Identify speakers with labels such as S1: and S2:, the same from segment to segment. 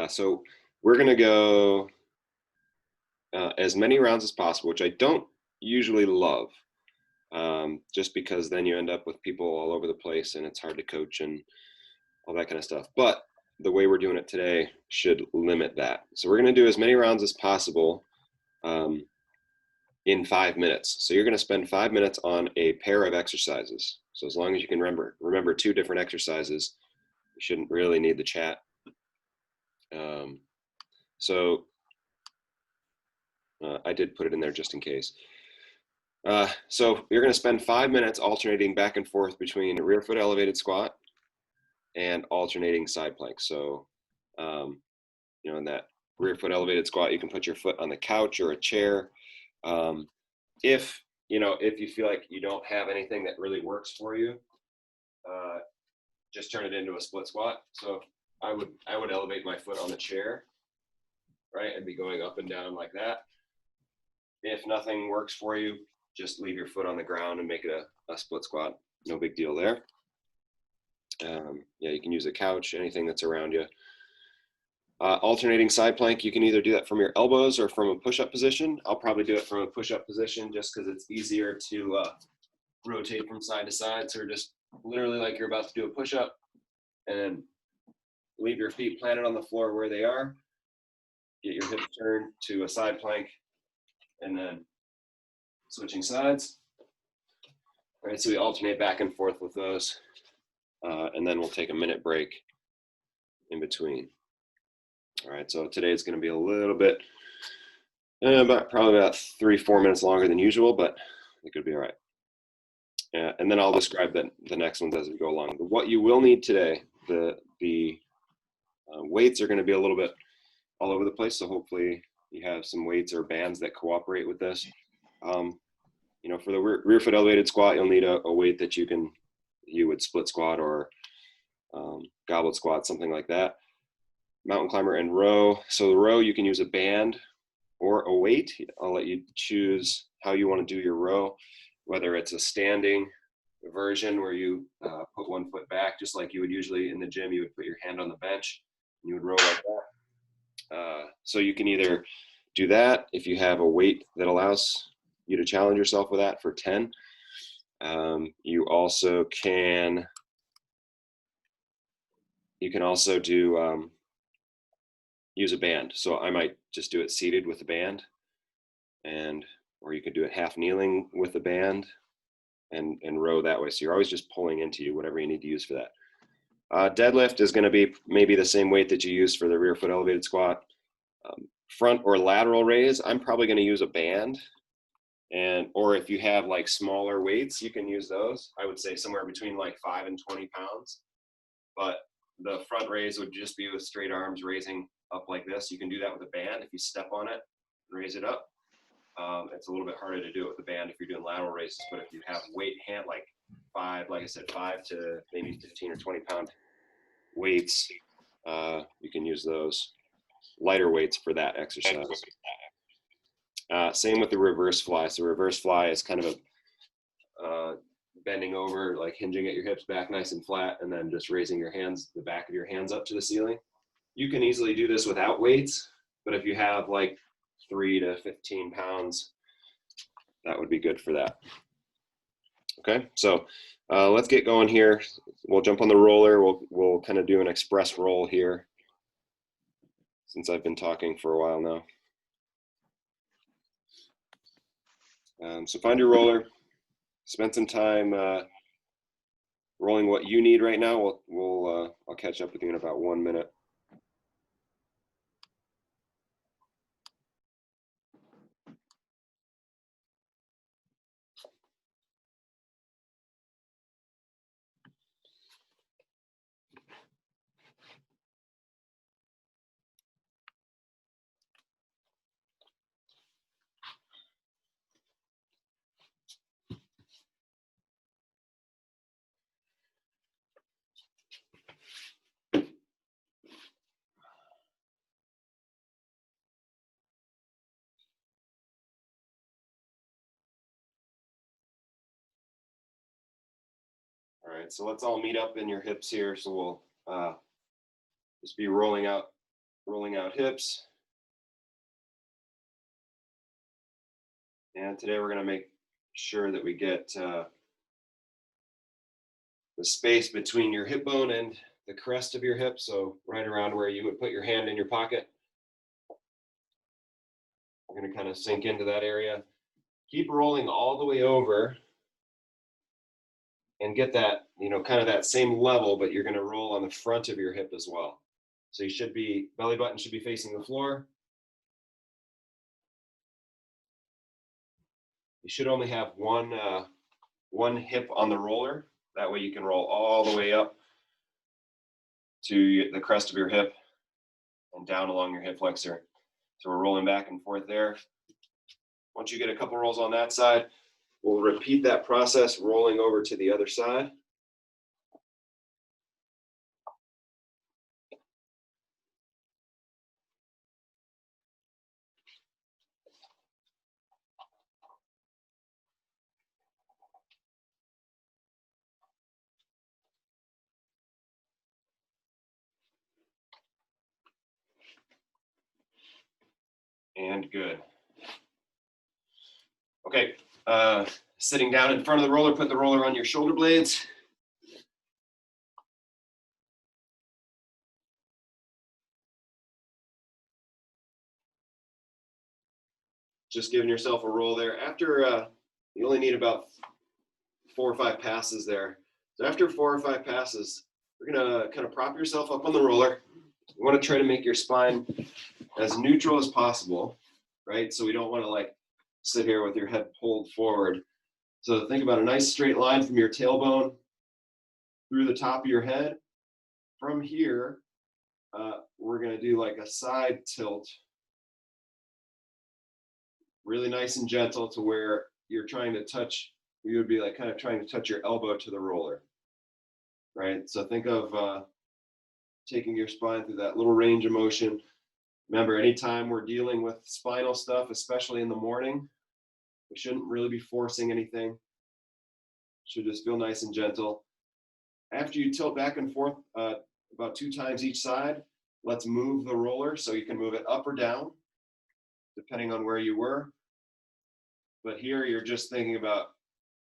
S1: So we're gonna go as many rounds as possible, which I don't usually love, just because then you end up with people all over the place and it's hard to coach and all that kind of stuff. But the way we're doing it today should limit that. So we're gonna do as many rounds as possible in 5 minutes. So you're gonna spend 5 minutes on a pair of exercises. So as long as you can remember 2 different exercises, you shouldn't really need the chat. I did put it in there just in case. So you're going to spend 5 minutes alternating back and forth between a rear foot elevated squat and alternating side plank. So, in that rear foot elevated squat, you can put your foot on the couch or a chair. If you feel like you don't have anything that really works for you, just turn it into a split squat. So I would elevate my foot on the chair, right, and be going up and down like that. If nothing works for you, just leave your foot on the ground and make it a split squat. No big deal there. You can use a couch, anything that's around you. Alternating side plank, you can either do that from your elbows or from a push-up position. I'll probably do it from a push-up position just because it's easier to rotate from side to side. So just literally like you're about to do a push-up, and then leave your feet planted on the floor where they are. Get your hips turned to a side plank, and then switching sides. All right, so we alternate back and forth with those, and then we'll take a minute break in between. All right, so today is going to be a little bit, probably about 3-4 minutes longer than usual, but it could be all right. And then I'll describe the next ones as we go along. What you will need today, the weights are going to be a little bit all over the place, so hopefully you have some weights or bands that cooperate with this. For the rear foot elevated squat, you'll need a weight that you would split squat or goblet squat, something like that. Mountain climber and row. So the row, you can use a band or a weight. I'll let you choose how you want to do your row, whether it's a standing version where you put one foot back, just like you would usually in the gym. You would put your hand on the bench and you would row like that. So you can either do that if you have a weight that allows you to challenge yourself with that for 10. You can also do use a band. So I might just do it seated with a band, or you could do it half kneeling with a band and row that way. So you're always just pulling into you, whatever you need to use for that. Deadlift is going to be maybe the same weight that you use for the rear foot elevated squat. Front or lateral raise, I'm probably going to use a band. Or if you have like smaller weights, you can use those. I would say somewhere between like 5 and 20 pounds. But the front raise would just be with straight arms raising up like this. You can do that with a band if you step on it and raise it up. It's a little bit harder to do it with a band if you're doing lateral raises, but if you have weight hand, like 5 to maybe 15 or 20 pound weights, you can use those lighter weights for that exercise. Same with the reverse fly. So reverse fly is kind of a bending over, like hinging at your hips back nice and flat, and then just raising your hands, the back of your hands up to the ceiling. You can easily do this without weights, but if you have like 3 to 15 pounds, that would be good for that. Okay, so let's get going here. We'll jump on the roller. We'll kind of do an express roll here, since I've been talking for a while now. So find your roller, spend some time rolling what you need right now. I'll catch up with you in about 1 minute. All right, so let's all meet up in your hips here. So we'll just be rolling out rolling out hips. And today we're going to make sure that we get the space between your hip bone and the crest of your hip, so right around where you would put your hand in your pocket. We're going to kind of sink into that area. Keep rolling all the way over and get that, kind of that same level, but you're going to roll on the front of your hip as well. So you should be, belly button should be facing the floor. You should only have one hip on the roller. That way you can roll all the way up to the crest of your hip and down along your hip flexor. So we're rolling back and forth there. Once you get a couple rolls on that side, we'll repeat that process, rolling over to the other side. And good. Okay, sitting down in front of the roller, put the roller on your shoulder blades. Just giving yourself a roll there. After, you only need about 4 or 5 passes there. So after 4 or 5 passes, we're gonna kind of prop yourself up on the roller. You wanna try to make your spine as neutral as possible, right? So we don't wanna like sit here with your head pulled forward. So think about a nice straight line from your tailbone through the top of your head. From here, we're gonna do like a side tilt, really nice and gentle to where you're trying to touch, you would be like kind of trying to touch your elbow to the roller, right? So think of taking your spine through that little range of motion. Remember, anytime we're dealing with spinal stuff, especially in the morning, we shouldn't really be forcing anything. It should just feel nice and gentle. After you tilt back and forth about 2 times each side, let's move the roller so you can move it up or down, depending on where you were. But here you're just thinking about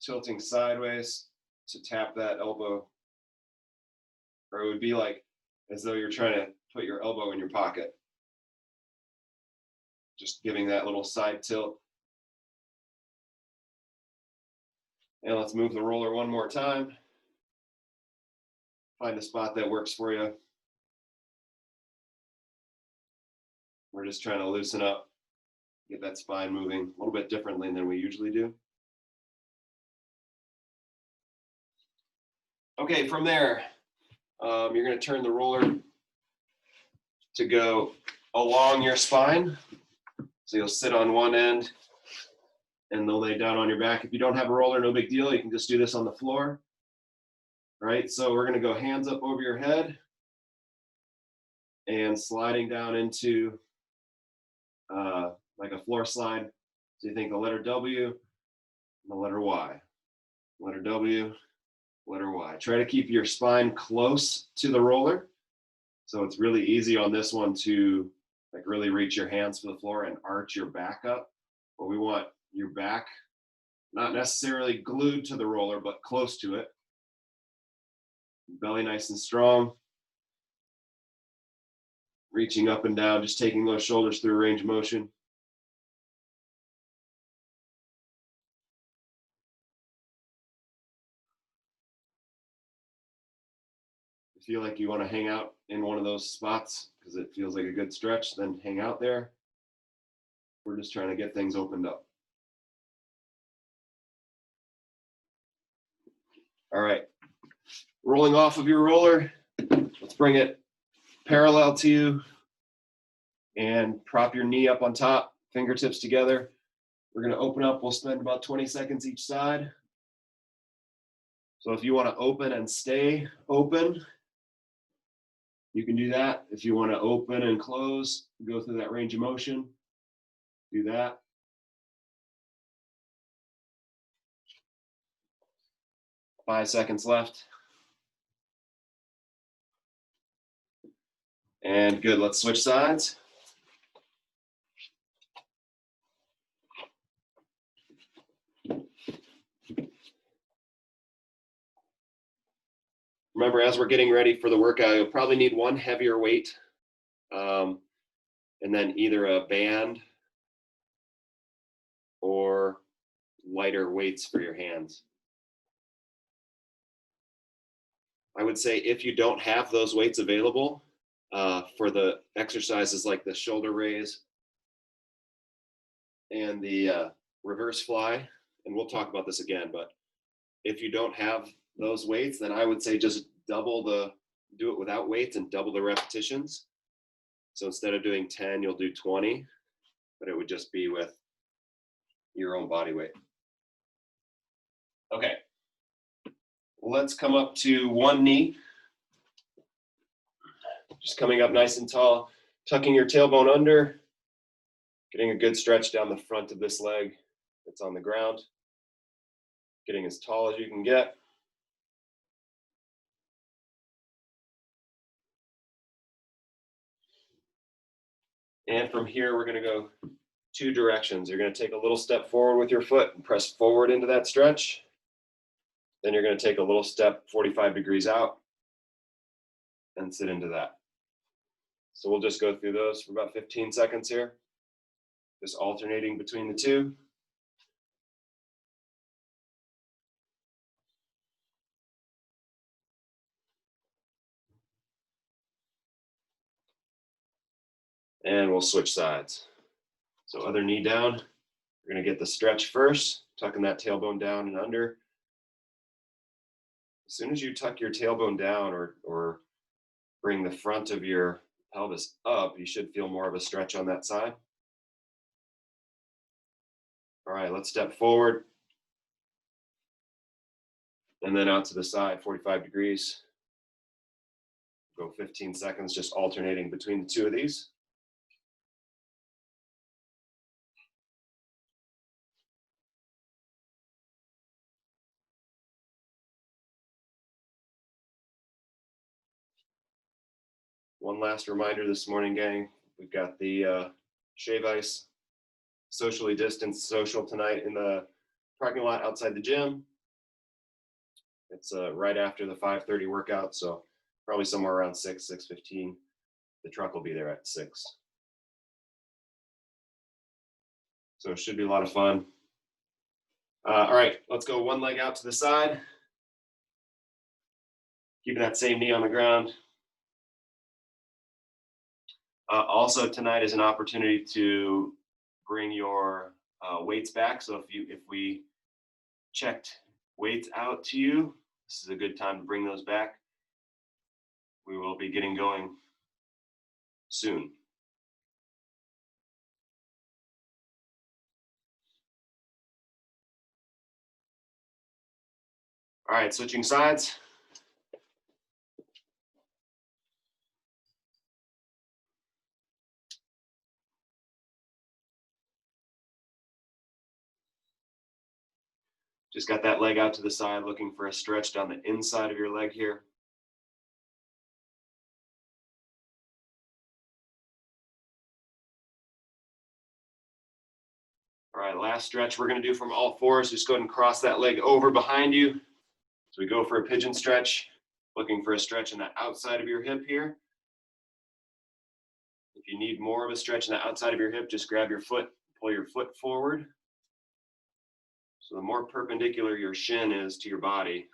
S1: tilting sideways to tap that elbow, or it would be like as though you're trying to put your elbow in your pocket. Just giving that little side tilt. And let's move the roller one more time. Find a spot that works for you. We're just trying to loosen up, get that spine moving a little bit differently than we usually do. Okay, from there, you're going to turn the roller to go along your spine. So you'll sit on one end and they'll lay down on your back. If you don't have a roller, no big deal. You can just do this on the floor. All right, so we're going to go hands up over your head and sliding down into like a floor slide. So you think the letter W and the letter Y. Letter W, letter Y. Try to keep your spine close to the roller. So it's really easy on this one to like really reach your hands to the floor and arch your back up. But we want your back not necessarily glued to the roller, but close to it. Belly nice and strong. Reaching up and down, just taking those shoulders through range of motion. If you feel like you want to hang out in one of those spots because it feels like a good stretch, then hang out there. We're just trying to get things opened up. All right, rolling off of your roller, let's bring it parallel to you and prop your knee up on top, fingertips together. We're gonna open up, we'll spend about 20 seconds each side. So if you wanna open and stay open, you can do that. If you wanna open and close, go through that range of motion, do that. Five seconds left. And good, let's switch sides. Remember, as we're getting ready for the workout, you'll probably need one heavier weight, and then either a band or lighter weights for your hands. I would say if you don't have those weights available for the exercises like the shoulder raise and the reverse fly, and we'll talk about this again, but if you don't have those weights, then I would say just do it without weights and double the repetitions. So instead of doing 10, you'll do 20, but it would just be with your own body weight. Okay, let's come up to one knee. Just coming up nice and tall, tucking your tailbone under, getting a good stretch down the front of this leg that's on the ground, getting as tall as you can get. And from here, we're going to go two directions. You're going to take a little step forward with your foot and press forward into that stretch. Then you're going to take a little step 45 degrees out and sit into that. So we'll just go through those for about 15 seconds here, just alternating between the two. And we'll switch sides. So other knee down, we're going to get the stretch first, tucking that tailbone down and under. As soon as you tuck your tailbone down or bring the front of your pelvis up, you should feel more of a stretch on that side. All right, let's step forward. And then out to the side, 45 degrees. Go 15 seconds, just alternating between the two of these. One last reminder this morning, gang. We've got the Shave Ice socially distanced social tonight in the parking lot outside the gym. It's right after the 5:30 workout, so probably somewhere around 6:15. The truck will be there at 6. So it should be a lot of fun. All right, let's go one leg out to the side. Keeping that same knee on the ground. Also tonight is an opportunity to bring your weights back. So if we checked weights out to you, this is a good time to bring those back. We will be getting going soon. All right, switching sides. Just got that leg out to the side, looking for a stretch down the inside of your leg here. All right, last stretch we're going to do from all fours. Just go ahead and cross that leg over behind you. So we go for a pigeon stretch, looking for a stretch in the outside of your hip here. If you need more of a stretch in the outside of your hip, just grab your foot, pull your foot forward. So the more perpendicular your shin is to your body,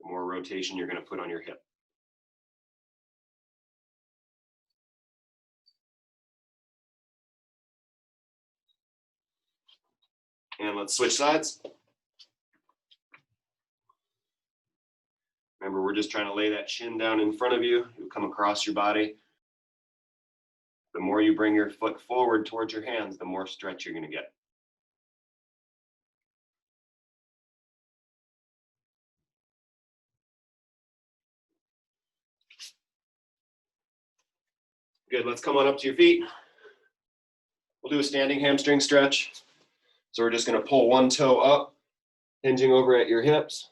S1: the more rotation you're going to put on your hip. And let's switch sides. Remember, we're just trying to lay that shin down in front of you. You'll come across your body. The more you bring your foot forward towards your hands, the more stretch you're going to get. Good, let's come on up to your feet. We'll do a standing hamstring stretch. So we're just going to pull one toe up, hinging over at your hips.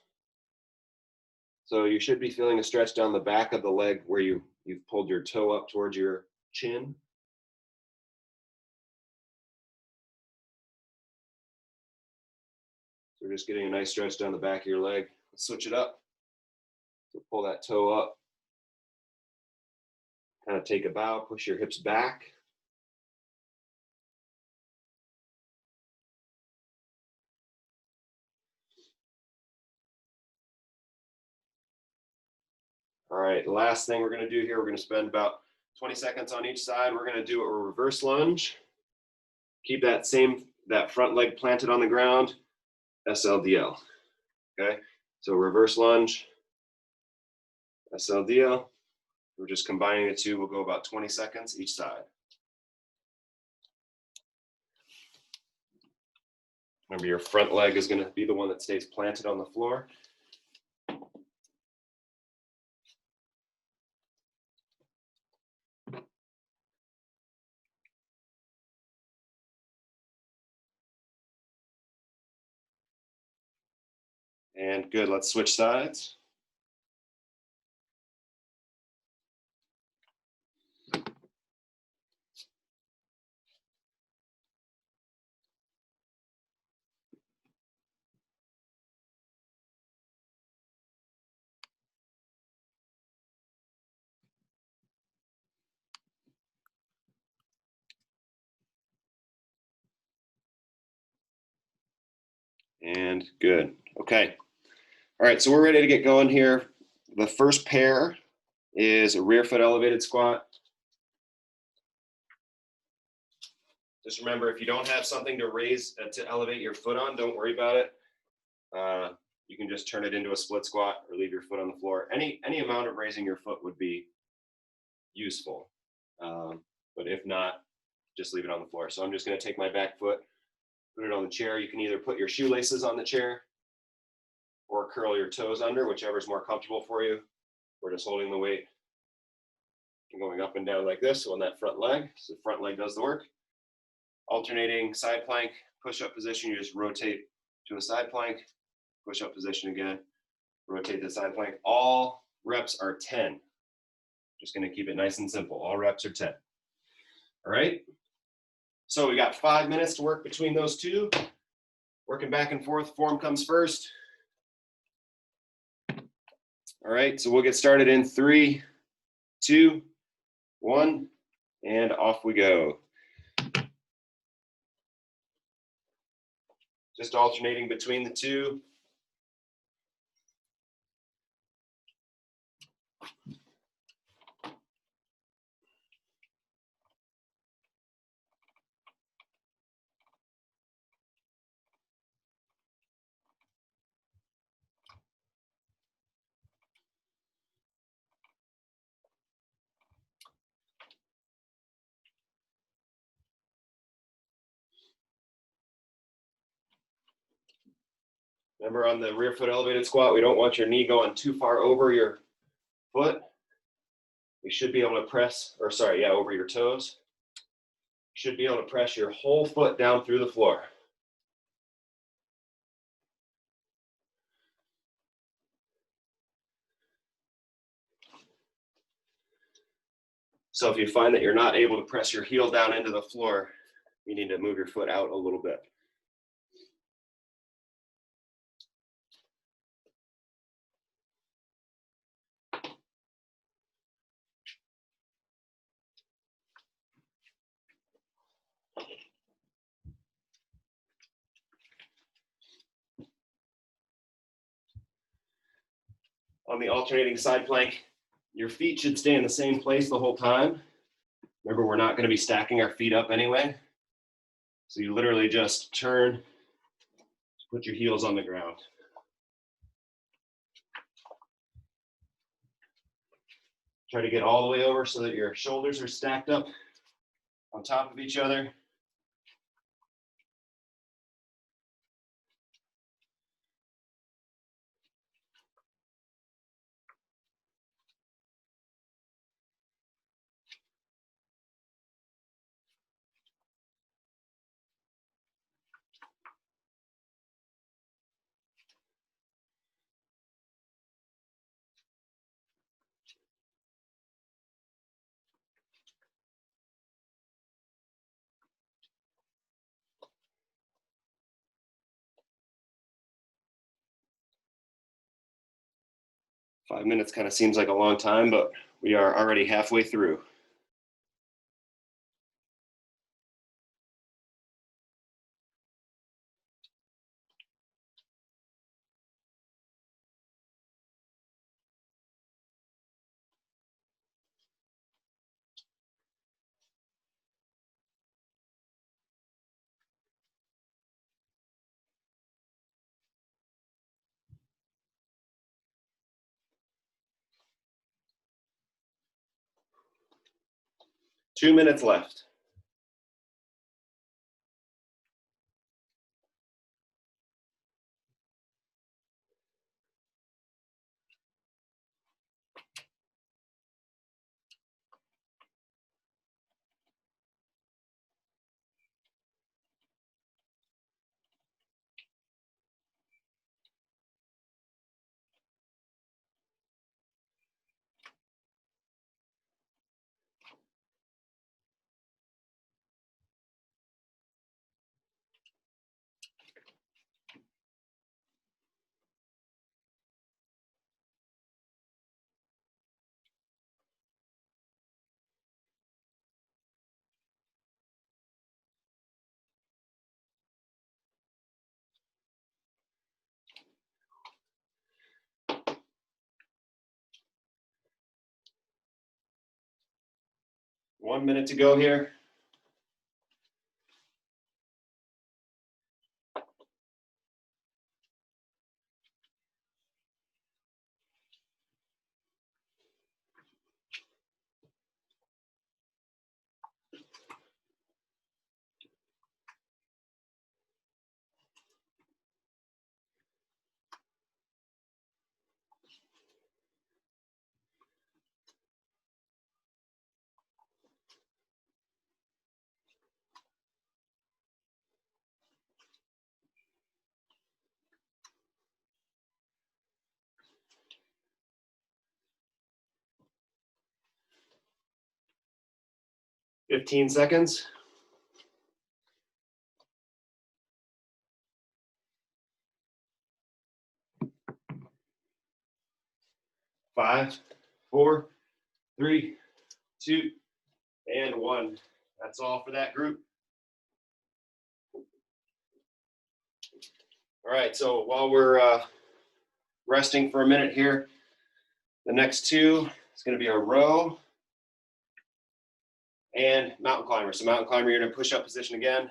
S1: So you should be feeling a stretch down the back of the leg where you You've pulled your toe up towards your chin. So we're just getting a nice stretch down the back of your leg. Let's switch it up. So pull that toe up. Kind of take a bow, push your hips back. All right, the last thing we're going to do here, we're going to spend about 20 seconds on each side. We're going to do a reverse lunge. Keep that front leg planted on the ground, SLDL. Okay, so reverse lunge, SLDL. We're just combining the two. We'll go about 20 seconds each side. Remember, your front leg is going to be the one that stays planted on the floor. And good, let's switch sides. And good, okay. All right, so we're ready to get going here. The first pair is a rear foot elevated squat. Just remember, if you don't have something to raise, to elevate your foot on, don't worry about it. You can just turn it into a split squat or leave your foot on the floor. Any amount of raising your foot would be useful. But if not, just leave it on the floor. So I'm just gonna take my back foot, put it on the chair. You can either put your shoelaces on the chair or curl your toes under, whichever is more comfortable for you. We're just holding the weight and going up and down like this on that front leg. So the front leg does the work. Alternating side plank, push-up position, you just rotate to a side plank, push-up position again, rotate to the side plank. All reps are 10. Just gonna keep it nice and simple. All reps are 10. All right? So we got 5 minutes to work between those two. Working back and forth, form comes first. All right, so we'll get started in 3, 2, 1, and off we go. Just alternating between the two. Remember, on the rear foot elevated squat, we don't want your knee going too far over your foot. You should be able to press, or sorry, yeah, over your toes. You should be able to press your whole foot down through the floor. So if you find that you're not able to press your heel down into the floor, you need to move your foot out a little bit. On the alternating side plank, your feet should stay in the same place the whole time. Remember, we're not going to be stacking our feet up anyway. So you literally just turn, put your heels on the ground. Try to get all the way over so that your shoulders are stacked up on top of each other. 5 minutes kind of seems like a long time, but we are already halfway through. Two minutes left. One minute to go here. Fifteen seconds. 5, 4, 3, 2, and 1. That's all for that group. All right, so while we're resting for a minute here, the next two is going to be a row and mountain climber. So mountain climber, you're in a push-up position again.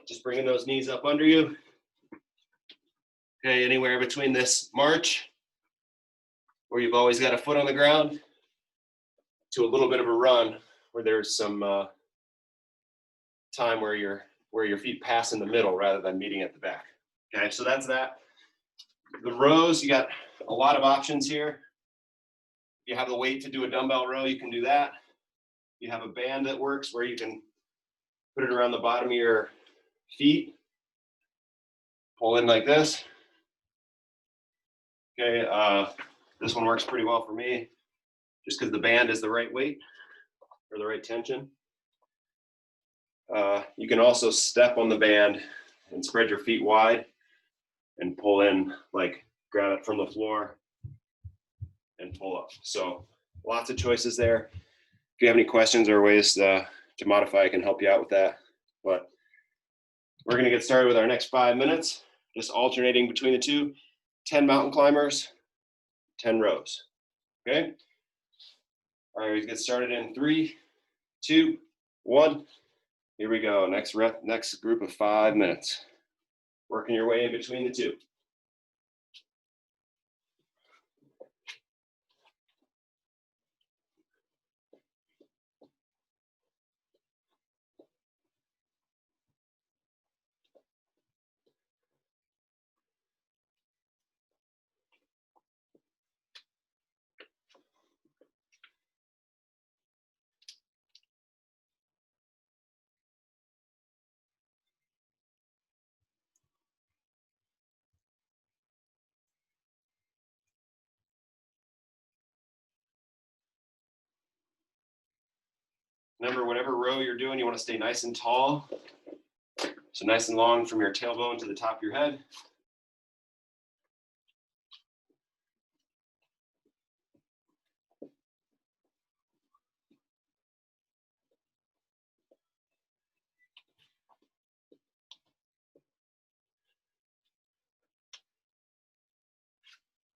S1: Just bringing those knees up under you. Okay, anywhere between this march, where you've always got a foot on the ground, to a little bit of a run, where there's some time where your feet pass in the middle rather than meeting at the back. Okay, so that's that. The rows, you got a lot of options here. If you have the weight to do a dumbbell row, you can do that. You have a band that works where you can put it around the bottom of your feet, pull in like this. Okay, this one works pretty well for me, just because the band is the right weight or the right tension. You can also step on the band and spread your feet wide and pull in, like grab it from the floor and pull up. So lots of choices there. If you have any questions or ways to modify, I can help you out with that. But we're going to get started with our next 5 minutes, just alternating between the two. 10 mountain climbers, 10 rows. Okay? All right, we get started in 3, 2, 1. Here we go. Next group of 5 minutes. Working your way in between the two. Remember, whatever row you're doing, you want to stay nice and tall. So nice and long from your tailbone to the top of your head.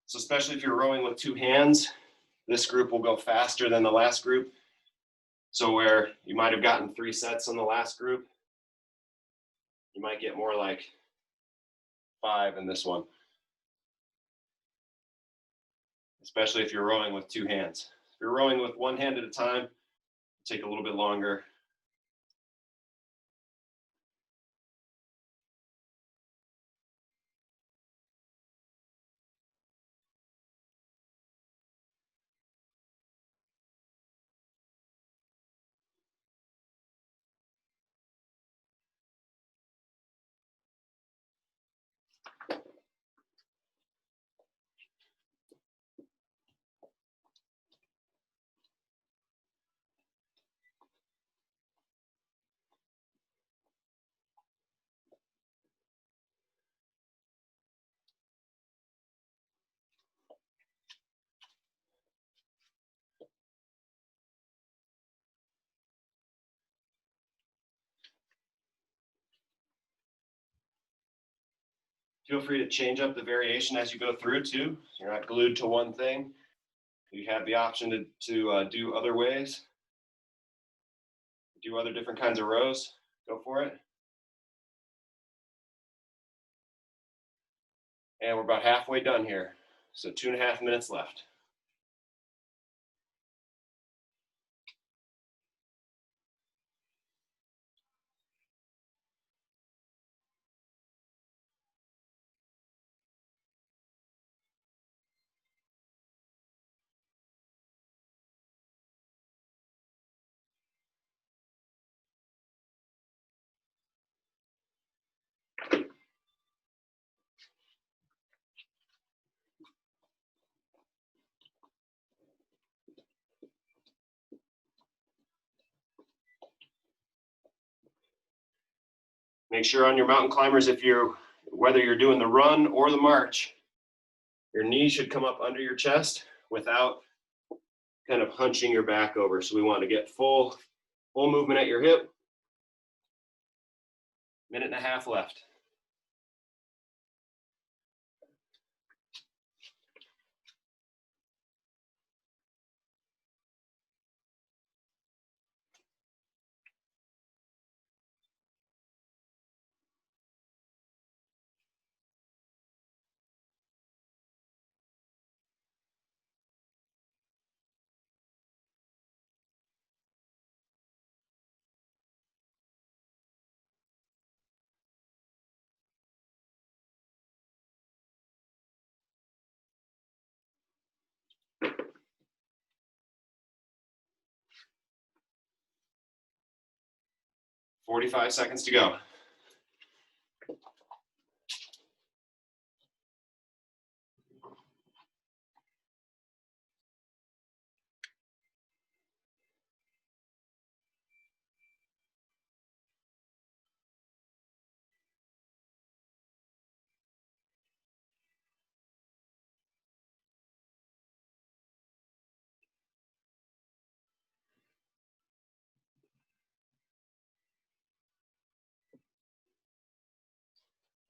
S1: So especially if you're rowing with two hands, this group will go faster than the last group. So where you might have gotten 3 sets on the last group, you might get more like 5 in this one. Especially if you're rowing with two hands. If you're rowing with one hand at a time, it'll take a little bit longer. Feel free to change up the variation as you go through too. You're not glued to one thing. You have the option to do other ways, do other different kinds of rows. Go for it. And we're about halfway done here. So 2.5 minutes left. Make sure on your mountain climbers, whether you're doing the run or the march, your knee should come up under your chest without kind of hunching your back over. So we want to get full movement at your hip. 1.5 minutes left. "45 seconds to go."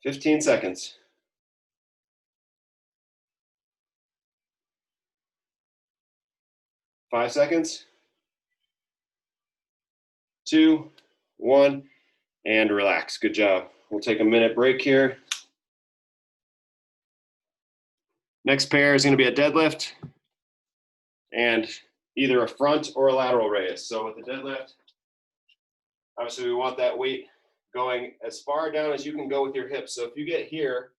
S1: "15 seconds. 5 seconds. 2, 1, and relax. Good job. We'll take a minute break here. Next pair is going to be a deadlift and either a front or a lateral raise. So with the deadlift, obviously we want that weight going as far down as you can go with your hips. So if you get here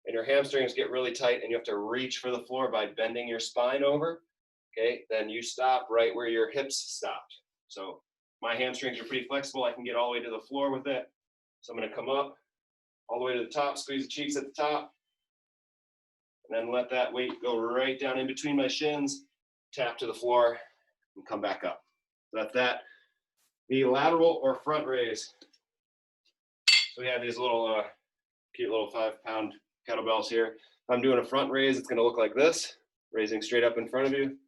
S1: and your hamstrings get really tight and you have to reach for the floor by bending your spine over, okay, then you stop right where your hips stopped. So my hamstrings are pretty flexible. I can get all the way to the floor with it. So I'm going to come up all the way to the top, squeeze the cheeks at the top, and then let that weight go right down in between my shins, tap to the floor, and come back up. So that's that. The lateral or front raise. So we have these little cute little 5-pound kettlebells here. If I'm doing a front raise, it's going to look like this, raising straight up in front of you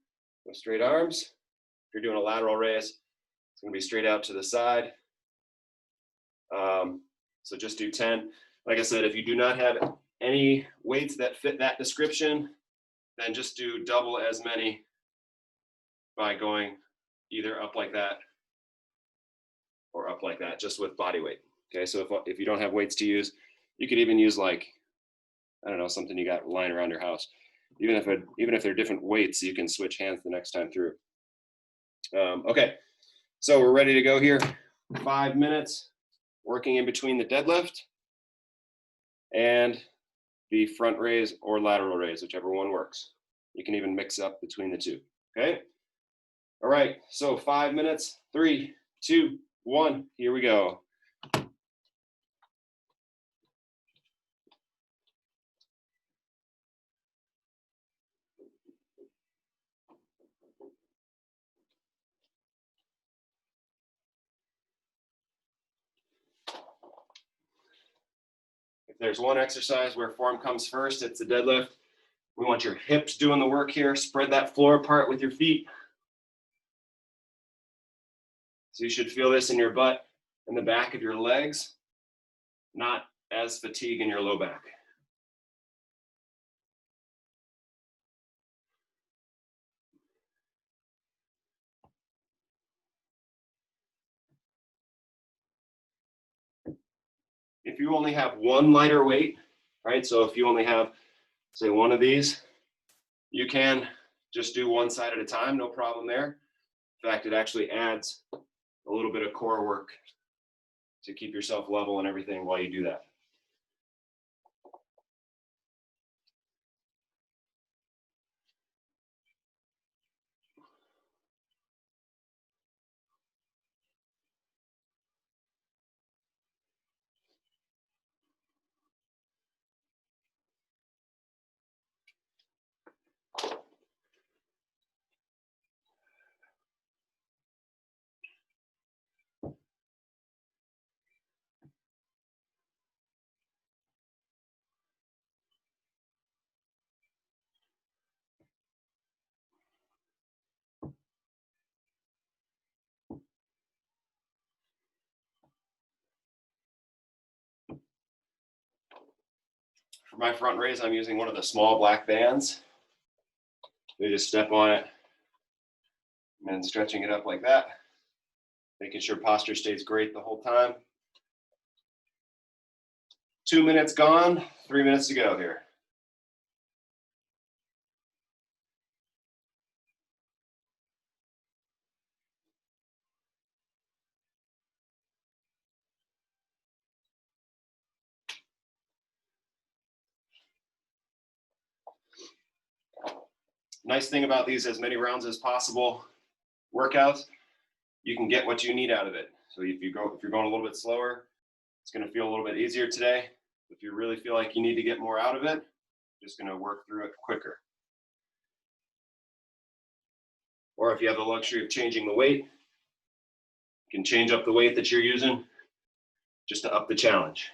S1: with straight arms. If you're doing a lateral raise, it's going to be straight out to the side. So just do 10. Like I said, if you do not have any weights that fit that description, then just do double as many by going either up like that or up like that, just with body weight. Okay, so if you don't have weights to use, you could even use like, I don't know, something you got lying around your house. Even if they're different weights, you can switch hands the next time through. Okay, so we're ready to go here. 5 minutes working in between the deadlift and the front raise or lateral raise, whichever one works. You can even mix up between the two, okay? All right, so 5 minutes, 3, 2, 1, here we go. If there's one exercise where form comes first, it's the deadlift. We want your hips doing the work here. Spread that floor apart with your feet. So you should feel this in your butt and the back of your legs, not as fatigue in your low back. If you only have one lighter weight, right? So if you only have, say, one of these, you can just do one side at a time, no problem there. In fact, it actually adds a little bit of core work to keep yourself level and everything while you do that. For my front raise, I'm using one of the small black bands. You just step on it and then stretching it up like that, making sure posture stays great the whole time. 2 minutes gone, 3 minutes to go here. Nice thing about these as many rounds as possible workouts, you can get what you need out of it. So if you're going a little bit slower, it's going to feel a little bit easier today. If you really feel like you need to get more out of it, just going to work through it quicker. Or if you have the luxury of changing the weight, you can change up the weight that you're using just to up the challenge.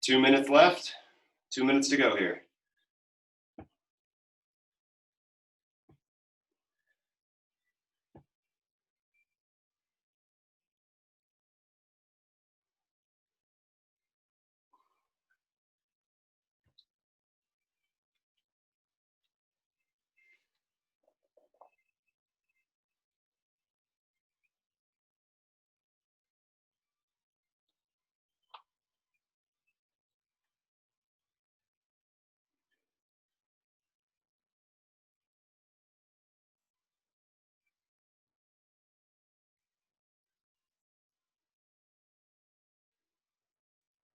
S1: Two minutes left, 2 minutes to go here.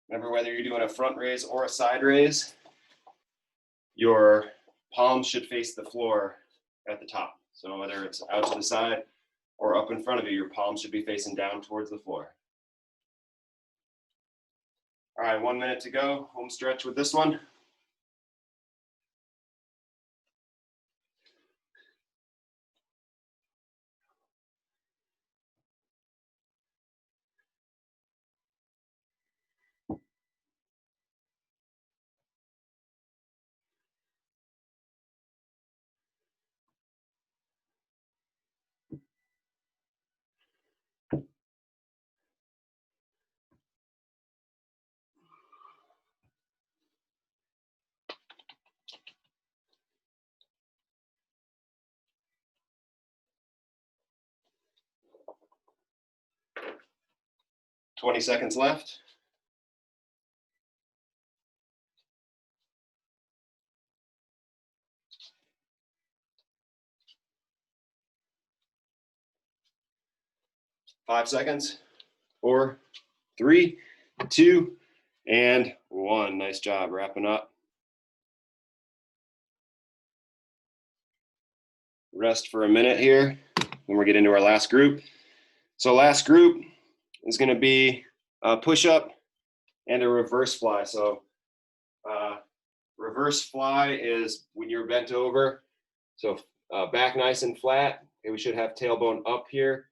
S1: Remember, whether you're doing a front raise or a side raise, your palms should face the floor at the top. So whether it's out to the side or up in front of you, your palms should be facing down towards the floor. All right, 1 minute to go. Home stretch with this one. 20 seconds left. Five seconds. 4, 3, 2, and 1. Nice job. Wrapping up. Rest for a minute here, then we'll get into our last group. So last group is going to be a push-up and a reverse fly. So reverse fly is when you're bent over. So back nice and flat. Okay, we should have tailbone up here.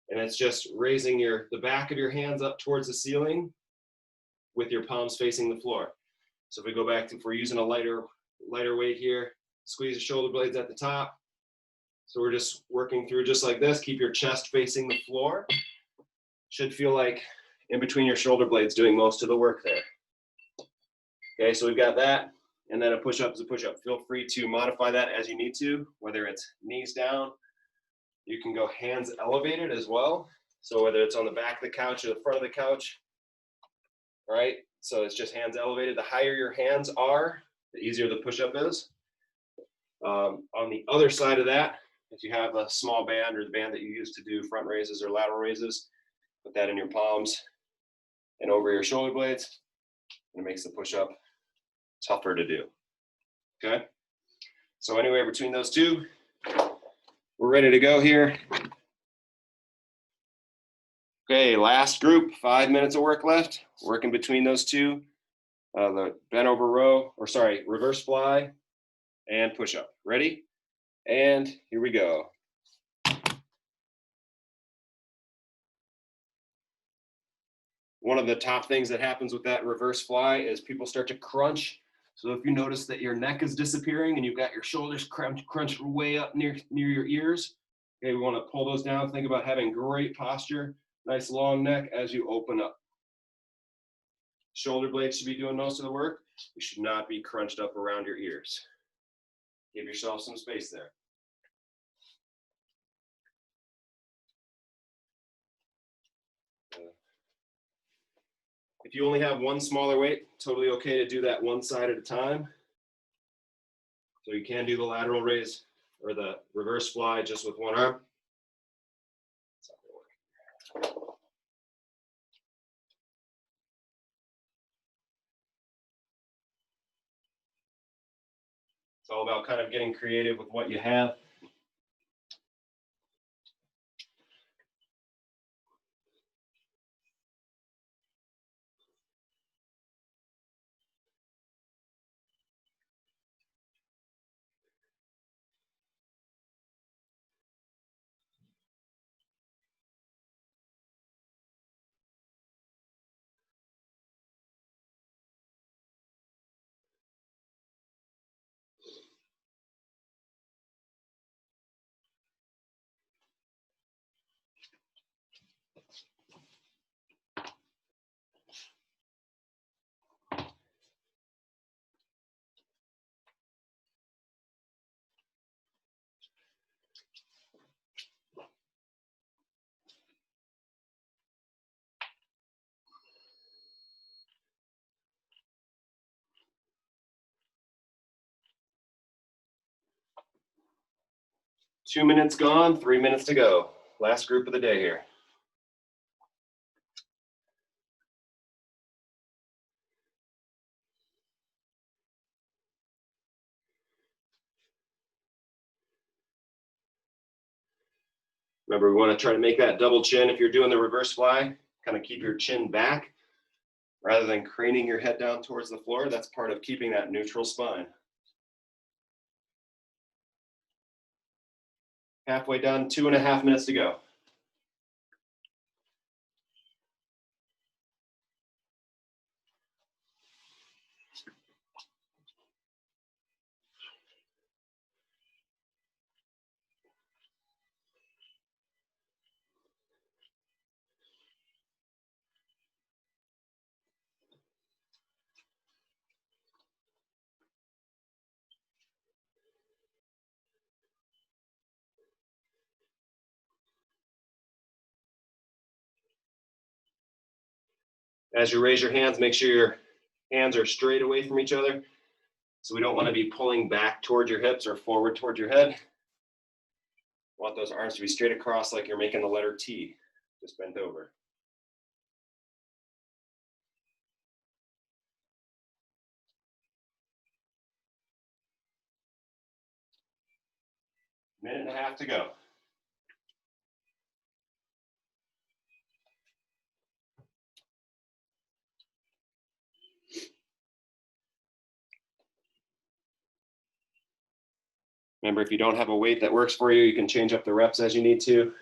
S1: And it's just raising the back of your hands up towards the ceiling with your palms facing the floor. So if we go back to, if we're using a lighter weight here, squeeze the shoulder blades at the top. So we're just working through just like this. Keep your chest facing the floor. Should feel like in between your shoulder blades doing most of the work there. Okay, so we've got that. And then a push-up is a push-up. Feel free to modify that as you need to, whether it's knees down. You can go hands elevated as well. So whether it's on the back of the couch or the front of the couch, right? So it's just hands elevated. The higher your hands are, the easier the push-up is. On the other side of that, if you have a small band or the band that you use to do front raises or lateral raises, put that in your palms and over your shoulder blades, and it makes the push-up tougher to do. Okay? So anywhere between those two, we're ready to go here. Okay, last group, 5 minutes of work left. Working between those two, the bent over row, or sorry, reverse fly and push-up. Ready? And here we go. One of the top things that happens with that reverse fly is people start to crunch. So if you notice that your neck is disappearing and you've got your shoulders crunched way up near your ears, okay, we want to pull those down. Think about having great posture, nice long neck as you open up. Shoulder blades should be doing most of the work. You should not be crunched up around your ears. Give yourself some space there. If you only have one smaller weight, totally okay to do that one side at a time. So you can do the lateral raise or the reverse fly just with one arm. It's all about kind of getting creative with what you have. Two minutes gone, 3 minutes to go. Last group of the day here. Remember, we want to try to make that double chin. If you're doing the reverse fly, kind of keep your chin back rather than craning your head down towards the floor. That's part of keeping that neutral spine. Halfway done, 2.5 minutes to go. As you raise your hands, make sure your hands are straight away from each other. So we don't want to be pulling back towards your hips or forward towards your head. We want those arms to be straight across like you're making the letter T, just bent over. Minute and a half to go. Remember, if you don't have a weight that works for you, you can change up the reps as you need to.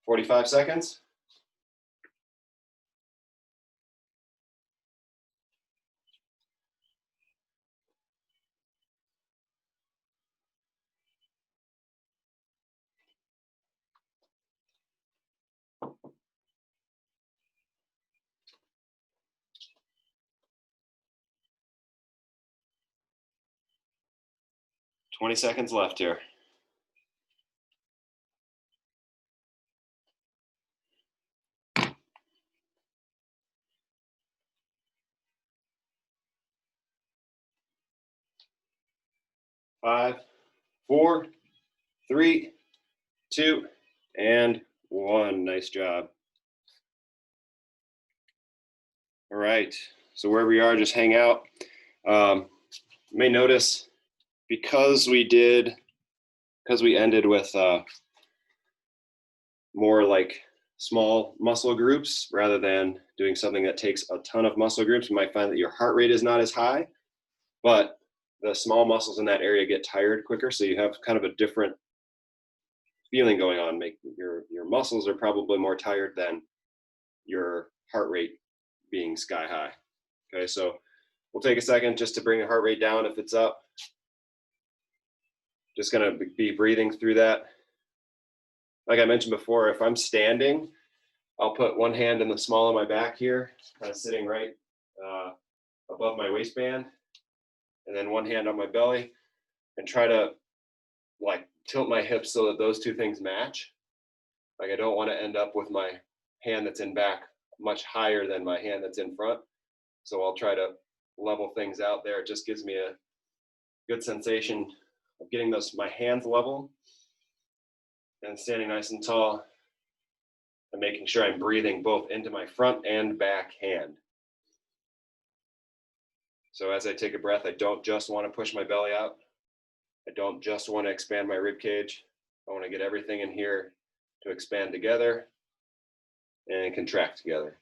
S1: "45 seconds. "20 seconds left here. Five, 4, 3, 2, and 1. Nice job. All right, so wherever you are, just hang out. You may notice because we ended with more like small muscle groups rather than doing something that takes a ton of muscle groups, you might find that your heart rate is not as high, but the small muscles in that area get tired quicker, so you have kind of a different feeling going on. Your muscles are probably more tired than your heart rate being sky high. Okay, so we'll take a second just to bring the heart rate down if it's up. Just gonna be breathing through that. Like I mentioned before, if I'm standing, I'll put one hand in the small of my back here, kind of sitting right above my waistband, and then one hand on my belly, and try to like tilt my hips so that those two things match. Like I don't want to end up with my hand that's in back much higher than my hand that's in front. So I'll try to level things out there. It just gives me a good sensation of getting my hands level and standing nice and tall and making sure I'm breathing both into my front and back hand. So as I take a breath, I don't just want to push my belly out. I don't just want to expand my rib cage. I want to get everything in here to expand together and contract together.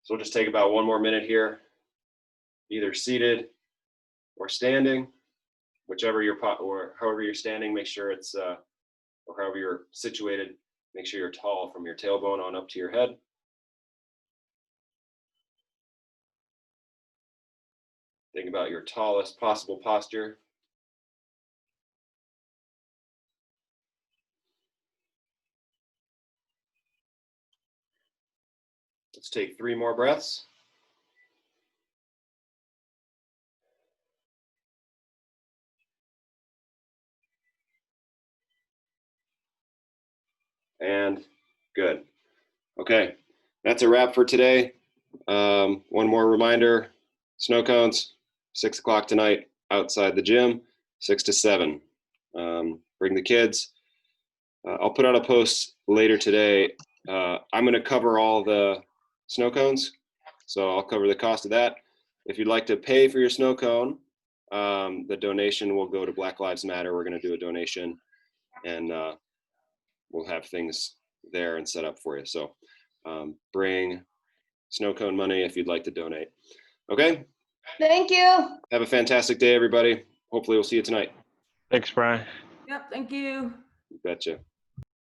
S1: So we'll just take about 1 more minute here, either seated or standing, whichever or however you're standing, make sure it's, or however you're situated, make sure you're tall from your tailbone on up to your head. Think about your tallest possible posture. Let's take 3 more breaths. And good. Okay, that's a wrap for today. One more reminder, snow cones, 6 o'clock tonight outside the gym, 6 to 7. Bring the kids. I'll put out a post later today. I'm going to cover all the snow cones, so I'll cover the cost of that. If you'd like to pay for your snow cone, the donation will go to Black Lives Matter. We're going to do a donation, and we'll have things there and set up for you. So bring snow cone money if you'd like to donate. Okay?
S2: Thank you.
S1: Have a fantastic day, everybody. Hopefully we'll see you tonight.
S3: Thanks, Brian.
S2: Yep, thank you.
S1: Betcha.